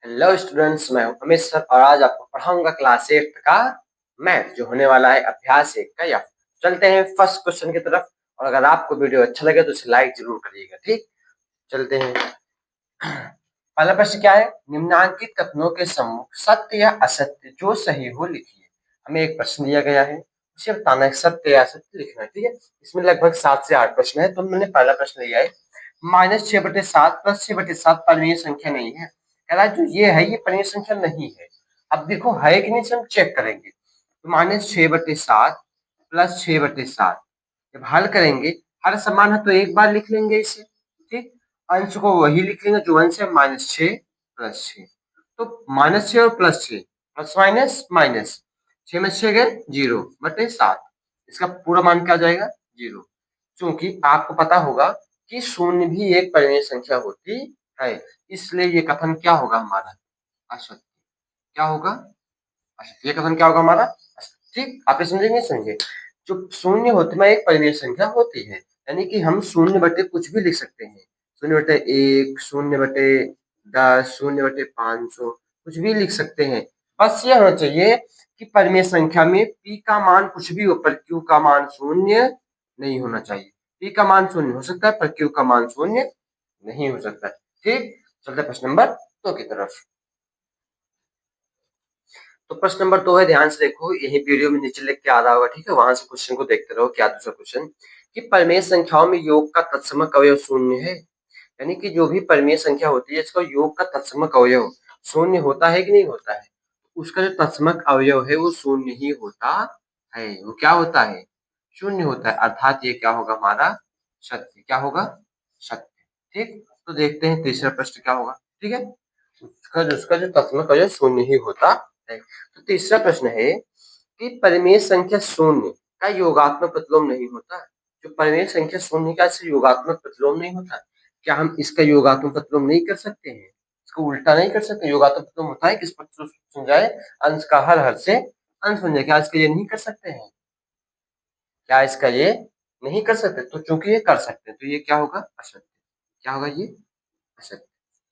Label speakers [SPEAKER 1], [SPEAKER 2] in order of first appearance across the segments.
[SPEAKER 1] Hello students, मैं हूं Amit sir और आज आपको पढ़ाऊंगा क्लास 8 का मैथ जो होने वाला है अभ्यास 1 का। या चलते हैं फर्स्ट क्वेश्चन की तरफ। और अगर आपको वीडियो अच्छा लगे तो इसे लाइक जरूर करिएगा। ठीक, चलते हैं। पहला प्रश्न क्या है? निम्नांकित कथनों के सम्मुख सत्य या असत्य जो सही हो लिखिए। हमें एक प्रश्न दिया गया है, उसे बताना है सत्य या असत्य लिखना है। ठीक है, इसमें लगभग 7 से 8 प्रश्न है, तो मैंने पहला प्रश्न लिया है -6/7 + 6/7 परमीय संख्या नहीं है। कह रहा है जो ये है ये परमीय संख्या नहीं है। अब देखो है कि नहीं, हम चेक करेंगे। तो -6/7 + 6/7 जब हल करेंगे, हर समान है तो एक बार लिख लेंगे इसे। ठीक, अंश को वही लिख लेंगे जो अंश है -6 + 6। तो -6 और +6 प्लस माइनस माइनस 6 में 6 गए 0/7। इसका पूरा मान क्या आ जाएगा? 0। क्योंकि आपको पता होगा कि शून्य भी एक परिमेय संख्या होती है, इसलिए ये कथन क्या होगा हमारा? असत्य। क्या होगा? असत्य। ये कथन क्या होगा हमारा? असत्य। ठीक, आप ये समझे नहीं समझे? जो शून्य होती है एक परिमेय संख्या होती है, यानी कि हम 0 बटे कुछ भी लिख सकते हैं। 0/1, 0/10, 0/500 कुछ भी लिख सकते हैं। बस ये होना चाहिए कि परिमेय संख्या में p का मान कुछ भी हो पर q का मान शून्य नहीं होना चाहिए। p का मान शून्य हो सकता है पर q का मान शून्य नहीं हो सकता। ठीक, चलते प्रश्न नंबर 2 की तरफ। तो प्रश्न नंबर 2 है, ध्यान से देखो, यही वीडियो में नीचे लिख के आ रहा होगा। ठीक है, वहां से क्वेश्चन को देखते रहो। क्या दूसरा क्वेश्चन कि परिमेय संख्याओं में योग का तत्समक अवयव शून्य है। यानी कि जो भी परिमेय संख्या होती है इसका योग का तत्समक अवयव शून्य होता है कि नहीं होता है? उसका जो तत्समक अवयव है वो शून्य ही होता है। वो क्या होता है? शून्य होता है। अर्थात ये क्या होगा हमारा? सत्य। क्या होगा? सत्य। ठीक, तो देखते हैं तीसरा प्रश्न क्या होगा। ठीक है, उसका जो तत्समक अवयव शून्य ही होता है। तो तीसरा प्रश्न है कि परिमेय संख्या शून्य का योगात्मक प्रतिलोम नहीं होता। जो परिमेय संख्या शून्य का इससे योगात्मक प्रतिलोम नहीं होता, क्या हम इसका योगात्मक प्रतिलोम नहीं कर सकते हैं? इसको उल्टा नहीं कर सकते? योगात्मक प्रतिलोम होता है किस पर समझाए? अंश का हर से अंश बन जाए। क्या इसका ये नहीं कर सकते हैं? क्या इसका ये नहीं कर सकते? तो चूंकि ये कर सकते हैं तो ये क्या होगा? असत्य। क्या होगा? ये असत्य।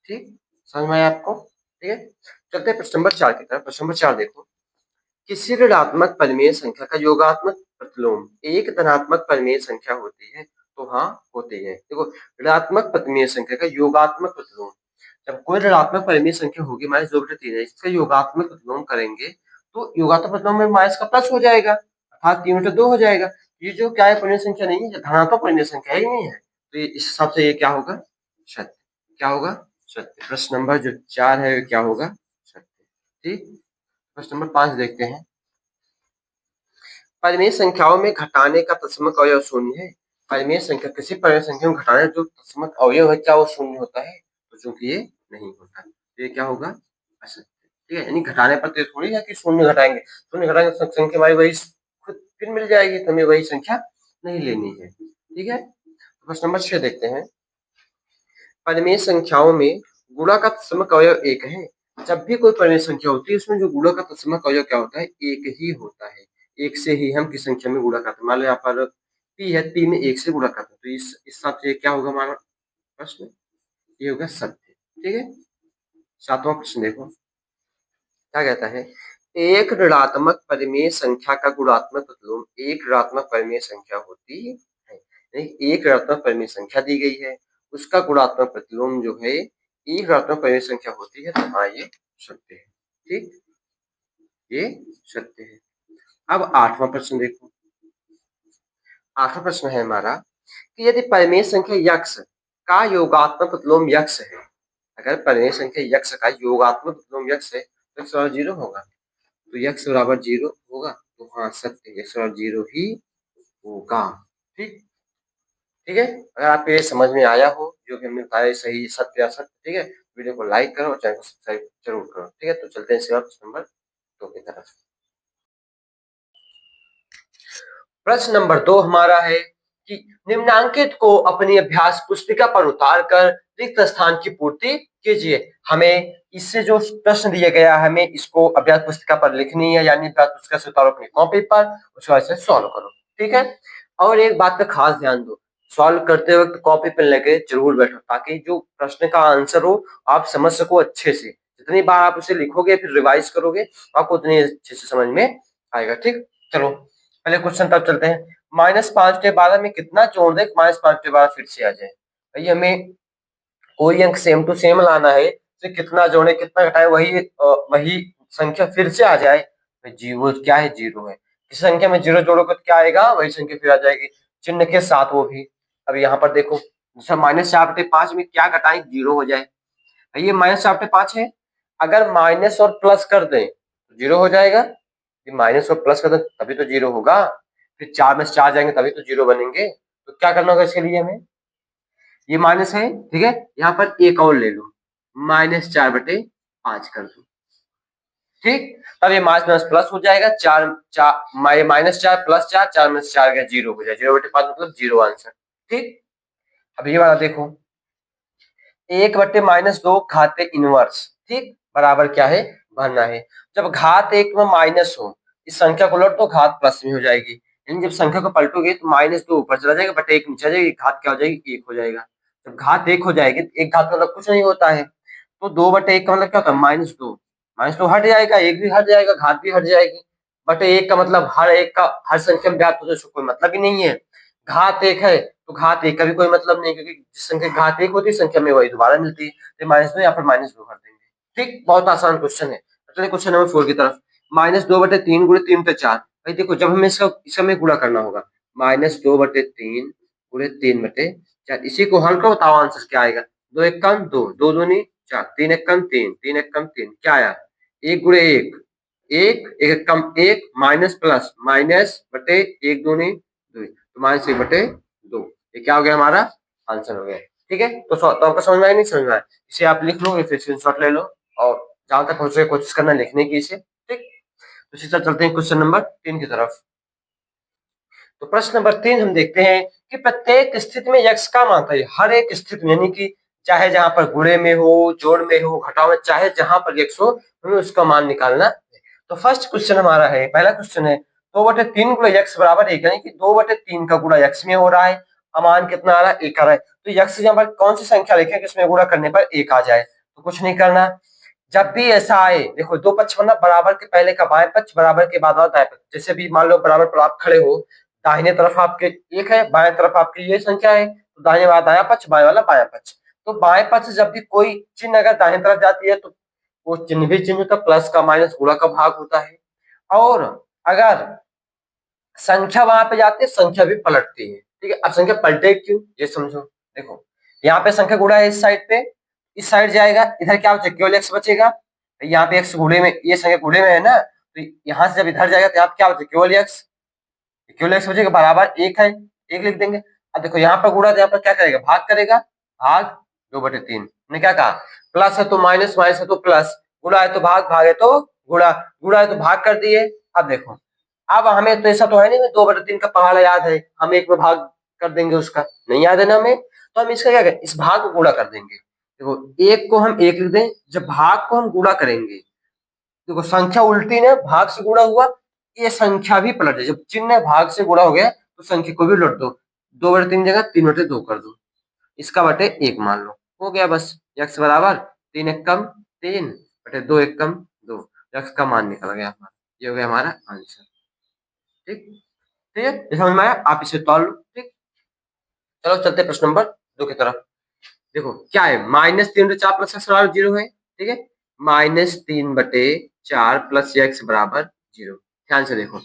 [SPEAKER 1] ठीक, समझ में आया आपको? ठीक है, चलते हैं प्रश्न नंबर 4 की तरफ। प्रश्न नंबर 4 देखो, किसी ऋणात्मक परिमेय संख्या का योगात्मक प्रतिलोम एक धनात्मक परिमेय संख्या होती है। तो हाँ, होती है। देखो, ऋणात्मक परिमेय संख्या का योगात्मक प्रतिलोम, जब कोई ऋणात्मक परिमेय संख्या होगी -2/3 है, इसका योगात्मक प्रतिलोम करेंगे तो योगात्मक प्रतिलोम में माइनस का प्लस हो जाएगा, अर्थात 3/2 हो जाएगा। ये जो क्या है? परिमेय संख्या नहीं है, धनात्मक परिमेय संख्या ही नहीं है। तो इस हिसाब से ये क्या होगा? सत्य। क्या होगा? सत्य। प्रश्न नंबर जो 4 है क्या होगा? सत्य। ठीक, प्रश्न नंबर 5 देखते हैं। परिमेय संख्याओं में घटाने का तत्समक अवयव शून्य है। परिमेय संख्या किसी परिमेय संख्या में घटाने जो तत्समक अवयव है क्या वो शून्य होता है? तो चूंकि ये नहीं होता तो ये क्या होगा? असत्य। ठीक है, यानी घटाने पर तो थोड़ी है कि शून्य घटाएंगे। शून्य घटाएंगे तो संख्या हमारी वही खुद फिर मिल जाएगी, तो हमें वही संख्या नहीं लेनी है। ठीक है, प्रश्न नंबर 6 देखते हैं। परिमेय संख्याओं में गुणा का तत्समक अवयव 1 है। जब भी कोई परिमेय संख्या होती है उसमें जो गुणा का तत्समक अवयव क्या होता है? 1 ही होता है। 1 से ही हम किस संख्या में गुणा करते हैं? मान लो यहाँ पर p है, p में 1 से गुणा करते हैं, तो इस हिसाब से क्या होगा हमारा प्रश्न? ये होगा सत्य। ठीक है, 7वां प्रश्न देखो क्या कहता है। एक ऋणात्मक परिमेय संख्या का गुणात्मक प्रतिलोम एक ऋणात्मक परिमेय संख्या होती है। एक ऋणात्मक परिमेय संख्या दी गई है, उसका गुणात्मक प्रतिलोम जो है एक ऋणात्मक परिमेय संख्या होती है। तो हाँ, ये सत्य है। ठीक, ये सत्य है। अब 8वां प्रश्न देखो। 8वां प्रश्न है हमारा कि यदि परिमेय संख्या यक्ष का योगात्मक प्रतिलोम यक्ष है, अगर परिमेय संख्या यक्ष का योगात्मक प्रतिलोम यक्ष है तो x बराबर 0 होगा। तो x बराबर 0 होगा, तो हाँ सत्य है, x बराबर 0 ही होगा। ठीक, ठीक है, अगर आपको ये समझ में आया हो जो भी हमने बताया सही सत्य असत्य, ठीक है, वीडियो को लाइक करो और चैनल को सब्सक्राइब जरूर करो। ठीक है, तो चलते हैं प्रश्न नंबर 2 की तरफ। प्रश्न नंबर 2 हमारा है कि निम्नांकित को अपनी अभ्यास पुस्तिका पर उतार कर रिक्त स्थान की पूर्ति कीजिए। हमें इससे जो प्रश्न दिया गया है हमें इसको अभ्यास पुस्तिका पर लिखनी है, यानी अभ्यास पुस्तिका से उतारो अपनी कॉपी पर, उसके बाद से सॉल्व करो। ठीक है, और एक बात का खास ध्यान दो, सॉल्व करते वक्त कॉपी पेन लेके जरूर बैठो ताकि जो प्रश्न का आंसर हो आप समझ सको अच्छे से। जितनी बार आप उसे लिखोगे फिर रिवाइज करोगे आपको उतनी अच्छे से समझ में आएगा। ठीक, चलो पहले क्वेश्चन तब चलते हैं। -5/12 में कितना जोड़ दे -5/12 फिर से आ जाए। भाई हमें कोई अंक सेम टू सेम लाना है तो कितना जोड़े कितना घटाए वही संख्या फिर से आ जाए। जीरो क्या है, जीरो है। किसी संख्या में जीरो जोड़ोगे तो क्या आएगा, वही संख्या फिर आ जाएगी चिन्ह के साथ वो भी। अब यहाँ पर देखो जैसे -4/5 में क्या घटाएं, जीरो हो जाए। ये -4/5 है, अगर माइनस और प्लस कर दें तो जीरो हो जाएगा। माइनस और प्लस कर दें तभी तो जीरो होगा, फिर 4 में से 4 जाएंगे तभी तो जीरो बनेंगे। तो क्या करना होगा इसके लिए हमें, ये माइनस है ठीक है, यहाँ पर एक और ले लो, -4/5 कर दो। ठीक, तब ये माइनस प्लस हो जाएगा, 4 -4 + 4, 4 में से 4 गया, जीरो हो जाए। 0/5 मतलब जीरो आंसर। ठीक, अब ये वाला देखो, 1/-2 घाते इनवर्स, ठीक, बराबर क्या है, भरना है। जब घात 1 में माइनस हो, इस संख्या को उलट दो, घात प्लस में हो जाएगी। यानी जब संख्या को पलटोगे तो -2 ऊपर चला जाएगा, बटे 1 नीचे आ जाएगी, घात क्या हो जाएगी, 1 हो जाएगा। जब घात 1 हो जाएगी, एक घात मतलब कुछ नहीं होता है, तो 2/1 का मतलब क्या होता है, -2। -2 हट जाएगा, 1 भी हट जाएगा, घात भी हट जाएगी। बटे 1 का मतलब हर संख्या में घात हो तो उसको कोई मतलब ही नहीं है। घात 1 है तो घात 1 का भी कोई मतलब नहीं, क्योंकि जिस संख्या घात 1 होती है संख्या में वही दोबारा मिलती है। तो -2 यहाँ पर -2 कर देंगे। ठीक, बहुत आसान क्वेश्चन है। चलिए क्वेश्चन नंबर 4 की तरफ। -2/3 गुणे 3/4। भाई देखो जब हमें इसका में गुणा करना होगा, -2/3 गुणे 3/4, इसी को हल करो, बताओ आंसर क्या आएगा। 2 1 2, 2 दूनी 4, 3 1 3, 3 1 3, क्या आया, 1 गुणे 1, 1 1 कम 1, माइनस प्लस माइनस बटे 1 दूनी 2, तो -1/2, ये क्या हो गया, हमारा आंसर हो गया। ठीक है, तो आपको समझ में आया, नहीं समझ में आया, इसे आप लिख लो या फिर स्क्रीनशॉट ले लो और जहां तक हो सके कोशिश करना लिखने की इसे। ठीक, तो इसी तरह चलते हैं क्वेश्चन नंबर 3 की तरफ। तो प्रश्न नंबर 3 हम देखते हैं कि प्रत्येक स्थिति में यक्स का मान है, हर एक स्थिति में, यानी कि चाहे जहां पर गुणे में हो, जोड़ में हो, घटाव में, चाहे जहां पर यक्स हो, हमें उसका मान निकालना है। तो फर्स्ट क्वेश्चन हमारा है, पहला क्वेश्चन है 2/3 गुणा यक्स बराबर 1, यानी कि 2/3 का गुणा यक्स में हो रहा है, मान कितना आ रहा है, 1 आ रहा है। तो यक्स यहाँ पर कौन सी संख्या लिखे कि इसमें गुणा करने पर 1 आ जाए, तो कुछ नहीं करना। जब भी ऐसा आए, देखो दो पक्ष मतलब बराबर के पहले का बाएं पक्ष, बराबर के बाद वाला दाएं पक्ष, जैसे भी मान लो बराबर पर आप खड़े हो, दाहिने तरफ आपके 1 है, बाएं तरफ आपकी ये संख्या है, तो दाहिने वाला दायां पक्ष, बाएं वाला बायां पक्ष। तो बाएं पक्ष जब भी कोई चिन्ह अगर दाहिने तरफ जाती है तो वो चिन्ह भी चिन्ह का प्लस का माइनस गुणा का भाग होता है, और अगर संख्या वहां पे जाती है संख्या भी पलटती है। ठीक है, अब संख्या पलटे क्यों, ये समझो। देखो यहाँ पे संख्या गुणा है, इस साइड पे, इस साइड जाएगा, इधर क्या बचेगा, केवल एक्स बचेगा। यहाँ पे एक्स गुणे में, ये संख्या गुणे में है ना, तो यहाँ से जब इधर जाएगा तो यहाँ पे क्या बचेगा, केवल एक्स, केवल एक्स बचेगा, बराबर 1 है, 1 लिख देंगे। अब देखो यहाँ पर गुणा, तो यहाँ पर क्या करेगा, भाग करेगा, भाग 2/3 ने क्या कहा, प्लस है तो माइनस, माइनस है तो प्लस, गुणा है तो भाग, भाग है तो गुणा, गुणा है तो भाग कर दिए। अब देखो, अब हमें तो ऐसा तो है नहीं 2/3 का पहाड़ा याद है, हम 1 में भाग कर देंगे, उसका नहीं याद है ना हमें, तो हम इसका क्या करें, इस भाग को गुणा कर देंगे। देखो 1 को हम 1 लिख दें, जब भाग को हम गुणा करेंगे, देखो संख्या उल्टी ने भाग से गुणा हुआ, ये संख्या भी पलट जाए, जब चिन्ह भाग से गुणा हो गया तो संख्या को भी उलट दो, 2/3 जगह 3/2 कर दो, इसका बटे 1 मान लो, हो गया बस। x बराबर 3 1 3 बटे 2 1 2, x का मान निकल गया हमारा, ये हो गया हमारा आंसर। ठीक, ठीक है, ये समझ में आया, आप इसे तौल लो। ठीक, चलो चलते प्रश्न नंबर 2 की तरफ। देखो क्या है, -3/4 प्लस एक्स बराबर 0 है। ठीक है, -3/4 प्लस एक्स बराबर 0। ध्यान से देखो,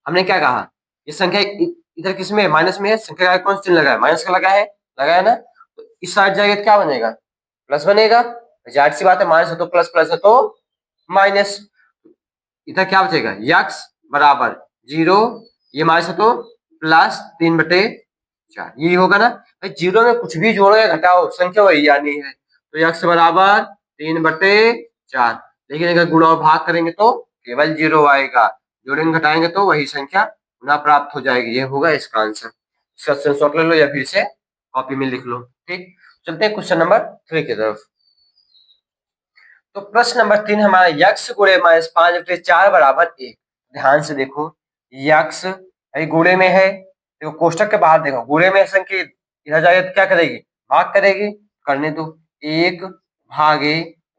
[SPEAKER 1] हमने क्या कहा, ये संख्या इधर किस में है, माइनस में है, संख्या का कौन सा चिन्ह लगा है, माइनस का लगा है ना, तो इस साइड जाएगा तो क्या बनेगा, प्लस बनेगा। जाहिर सी बात है, माइनस है तो प्लस, प्लस है तो माइनस, इधर क्या बचेगा, यक्स बराबर 0, ये माइनस है तो प्लस 3/4, यही होगा ना भाई। 0 में कुछ भी जोड़ो या घटाओ संख्या वही आनी है, तो यक्स बराबर 3/4, लेकिन अगर गुणा और भाग करेंगे तो केवल 0 आएगा, जोड़ेंगे घटाएंगे तो वही संख्या पुनः प्राप्त हो जाएगी, ये होगा इसका आंसर। इसका स्क्रीनशॉट ले लो या फिर से कॉपी में लिख लो। ठीक, चलते हैं क्वेश्चन नंबर 3 की तरफ। तो प्रश्न नंबर 3 हमारा, यक्स गुणे -5/4 बराबर 1। ध्यान से देखो, यक्स गुणे में है, देखो कोष्टक के बाहर देखो, गुणे में संख्या इधर जाएगी तो क्या करेगी, भाग करेगी, करने दो, 1 भागे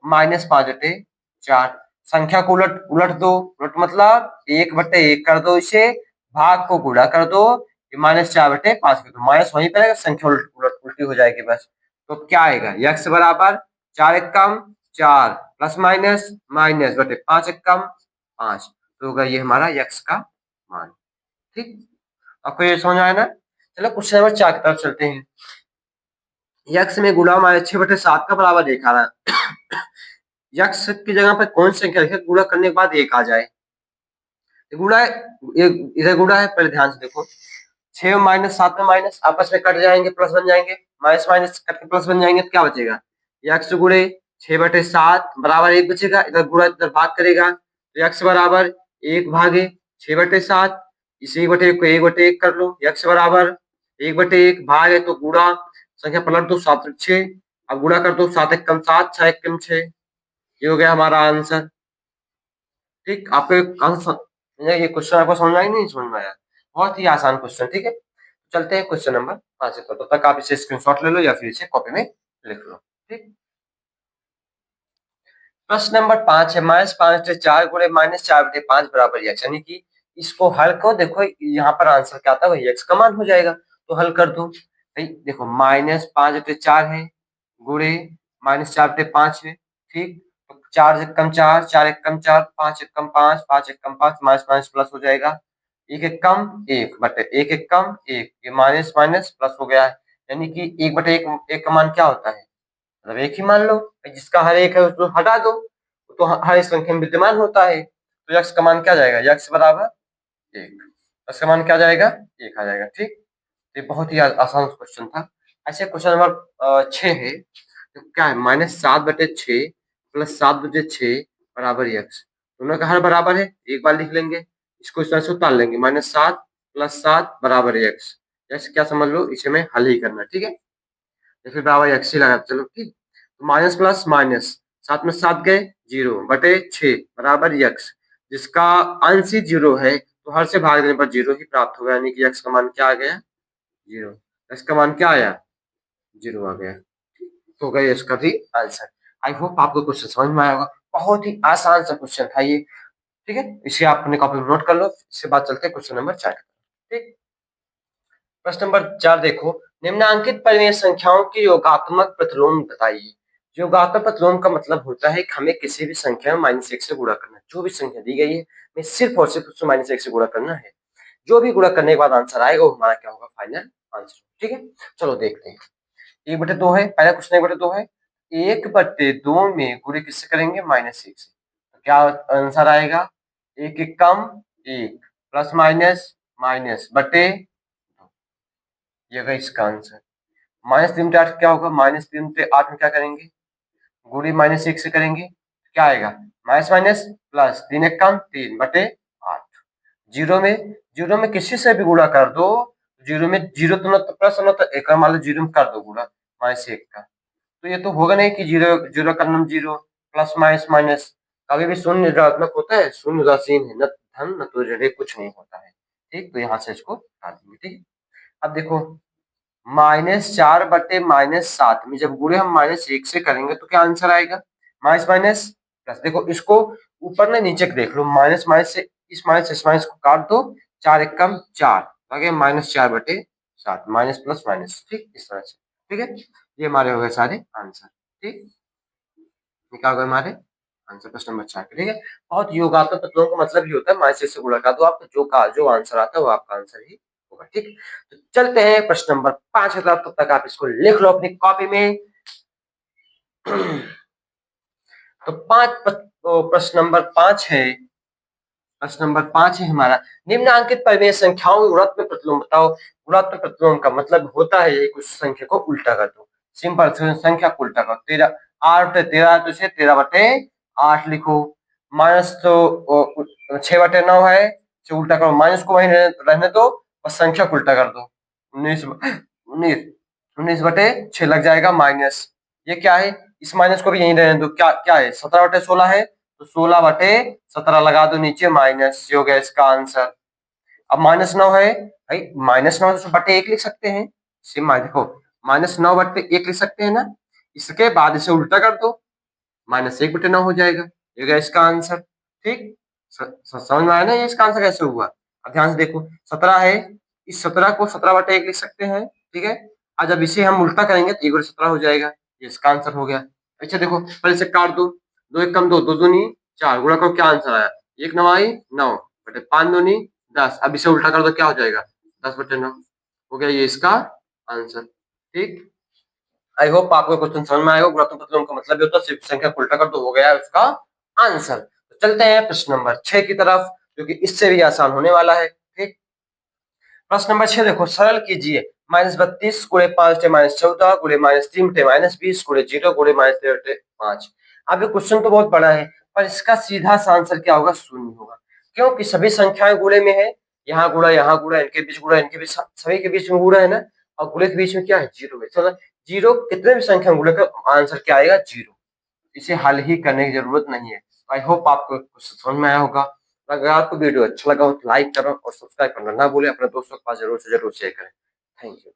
[SPEAKER 1] -5/4। संख्या को उलट उलट दो, उलट मतलब 1/1 कर दो इसे, भाग को गुणा कर दो, -4/5 कर दो, माइनस वहीं पर है, संख्या उल्टी हो जाएगी बस। तो क्या आएगा, x बराबर 4 एकम 4 प्लस माइनस माइनस बटे 5 एकम 5, तो होगा ये हमारा x का मान। ठीक, आपको ये समझ आया ना। चलो क्वेश्चन नंबर 4 की तरफ चलते हैं। x में गुणा -6/7 का बराबर 1 आ रहा है। x की जगह पर कौन सी संख्या लिखे गुणा करने के बाद 1 आ जाए। गुणा है, इधर गुणा है, पहले ध्यान से देखो। 6 माइनस 7 में माइनस आपस में कट जाएंगे, प्लस बन जाएंगे, माइनस माइनस कट के प्लस बन जाएंगे, तो क्या बचेगा, x गुणे 6/7 बराबर 1 बचेगा, इधर गुणा इधर भाग करेगा, तो x बराबर 1 भागे 6/7, इस 1/1 को 1/1 कर लो, x बराबर 1/1 भाग है तो गुणा, संख्या पलट दो 7 6, अब गुणा कर दो 7 एकम 7 6 एकम 6, ये हो गया हमारा आंसर। ठीक, आपको आंसर ये क्वेश्चन आपको समझ में आया नहीं समझ में आया, बहुत ही आसान क्वेश्चन। ठीक है, चलते हैं क्वेश्चन नंबर 5 पर, तब तक आप इसे स्क्रीनशॉट ले लो या फिर इसे कॉपी में लिख लो। ठीक, प्रश्न नंबर 5 है, -5/4 गुणे -4/5 बराबर x, यानी कि इसको हल को देखो, यहाँ पर आंसर क्या आता है वही x का मान हो जाएगा, तो हल कर दो भाई। देखो -5/4 है गुणे -4/5 है। ठीक, तो 4 एकम 4 4 एकम 4 5 एकम 5 5 एकम 5, माइनस माइनस प्लस हो जाएगा, 1 एकम 1 बटे 1 एकम 1, ये माइनस माइनस प्लस हो गया है, यानी कि 1/1 का मान क्या होता है, मतलब एक ही मान लो, जिसका हर एक है उसको हटा दो, तो हर संख्या में विद्यमान होता है, तो x का मान क्या जाएगा, x बराबर 1, x का मान क्या जाएगा 1 आ जाएगा। ठीक, ये बहुत ही आसान क्वेश्चन था। ऐसे क्वेश्चन नंबर 6 है, तो क्या है, -7/6 प्लस 7/6 बराबर x, दोनों का हर बराबर है, एक बार लिख लेंगे, इसको इस तरह से उतार लेंगे, -7 + 7 बराबर x, x क्या समझ लो, इसे में हल ही करना। ठीक है, या फिर बराबर एक्स ही लगा, चलो ठीक, तो माइनस प्लस माइनस 7 में 7 गए 0 बटे 6 बराबर यक्स, जिसका अंश ही 0 है तो हर से भाग देने पर 0 ही प्राप्त होगा, यानी कि x का मान क्या आ गया 0, x का मान क्या आया 0 आ गया, तो गया इसका भी आंसर। आई होप आपको क्वेश्चन समझ में आया होगा, बहुत ही आसान सा क्वेश्चन था ये। ठीक है, इसे आप अपने कॉपी में नोट कर लो, इसके बाद चलते हैं क्वेश्चन नंबर 4। ठीक, प्रश्न नंबर 4 देखो, निम्नांकित परिमेय संख्याओं के योगात्मक प्रतिलोम बताइए। योगात्मक प्रतिलोम का मतलब होता है कि हमें किसी भी संख्या में -1 से गुणा करना है, जो भी संख्या दी गई है हमें सिर्फ और सिर्फ उसमें -1 से गुणा करना है, जो भी गुणा करने के बाद आंसर आएगा वो हमारा क्या होगा, फाइनल आंसर। ठीक है, चलो देखते हैं। 1/2 है, पहला क्वेश्चन 1/2 है, 1/2 में गुणे किससे करेंगे, -1 से, तो क्या आंसर आएगा, 1 एकम 1 प्लस माइनस माइनस बटे, ये होगा इसका आंसर। -3/8 क्या होगा, -3/8 में क्या करेंगे, गुणे -1 से करेंगे, क्या आएगा, माइनस माइनस प्लस, 3 एकम 3 बटे 8, जीरो में किसी से भी गुणा कर दो, जीरो में जीरो तो ना तो प्लस ना तो एक, मान लो जीरो में कर दो गुणा -1 का, तो ये तो होगा नहीं कि जीरो जीरो का नाम जीरो, प्लस माइनस माइनस, कभी भी शून्य ऋणात्मक होता है, शून्य उदासीन है, न धन न तो ऋण, कुछ नहीं होता है। ठीक, तो यहाँ से इसको हटा देंगे। ठीक, अब देखो -4/-7 में जब गुणे हम -1 से करेंगे तो क्या आंसर आएगा, माइनस माइनस प्लस, देखो इसको ऊपर ना नीचे देख लो, माइनस माइनस से इस माइनस को काट दो, 4 एकम 4 आगे -4/7 माइनस प्लस माइनस। ठीक, इस तरह से। ठीक है, ये हमारे हो गए सारे आंसर। ठीक, ये क्या हो गए हमारे आंसर प्रश्न नंबर 4 के। ठीक है, बहुत योगात्मक तत्वों का मतलब ये होता है -1 से गुणा कर दो, आपको जो आंसर आता है वो आपका आंसर ही होगा। ठीक, तो चलते हैं प्रश्न नंबर 5 की तरफ, तब तक आप इसको लिख लो अपनी कॉपी में। तो प्रश्न नंबर 5 है, प्रश्न नंबर 5 है हमारा, निम्नांकित परिमेय संख्याओं में गुणात्मक प्रतिलोम बताओ। गुणात्मक प्रतिलोम का मतलब होता है एक उस संख्या को उल्टा कर दो, सिंपल संख्या को उल्टा कर, 13 8/13 तो इसे 13/8 लिखो, माइनस तो 6/9 है, इसे उल्टा करो, माइनस को वहीं रहने दो, बस संख्या को उल्टा कर दो, 19/6 लग जाएगा माइनस, ये क्या है, इस माइनस को भी यहीं रहने दो, क्या क्या है, 17/16 है, तो 16/17 लगा दो नीचे माइनस, ये हो गया इसका आंसर। अब -9 है भाई, -9 बटे 1 लिख सकते हैं, देखो -9/1 लिख सकते हैं ना, इसके बाद इसे उल्टा कर दो, -1/9 हो जाएगा, ये गया इसका आंसर। ठीक, समझ में आया ना ये इसका आंसर कैसे हुआ। अब ध्यान से देखो 17 है, इस 17 को 17/1 लिख सकते हैं, ठीक है। आज जब इसे हम उल्टा करेंगे तो 1/17 हो जाएगा, ये इसका आंसर हो गया। अच्छा देखो पहले से काट दो, 2 1 कम 2, 2 दूनी 4, गुणा करो क्या आंसर आया, 1 9 आई 9 बटे 5 दूनी 10। अब इसे उल्टा कर दो क्या हो जाएगा, 10/9 हो गया, ये इसका आंसर। ठीक, आई होप आपको क्वेश्चन समझ में आएगा। गुणात्मक प्रतिलोम का मतलब ये होता है सिर्फ संख्या को उल्टा कर दो, हो गया उसका आंसर। तो चलते हैं प्रश्न नंबर 6 की तरफ, जो कि इससे भी आसान होने वाला है। ठीक, प्रश्न नंबर 6 देखो, सरल कीजिए -32 गुणे 5 बटे -14 गुणे -3 बटे -20 गुणे 0 गुणे -13 बटे 5। अब ये क्वेश्चन तो बहुत बड़ा है, पर इसका सीधा सा आंसर क्या होगा, शून्य होगा, क्योंकि सभी संख्याएं गुणे में है, यहाँ गुणा यहाँ गुणा, इनके बीच गुणा, इनके बीच, सभी के बीच में गुणा है ना, और गुणे के बीच में क्या है, जीरो है। चलो जीरो कितने भी संख्या गुणे का आंसर क्या आएगा, जीरो। इसे हल ही करने की जरूरत नहीं है। आई होप आपको कुछ समझ में आया होगा। अगर आपको वीडियो अच्छा लगा हो तो लाइक करो और सब्सक्राइब करना ना भूलें, अपने दोस्तों के पास जरूर से जरूर शेयर करें। Thank you.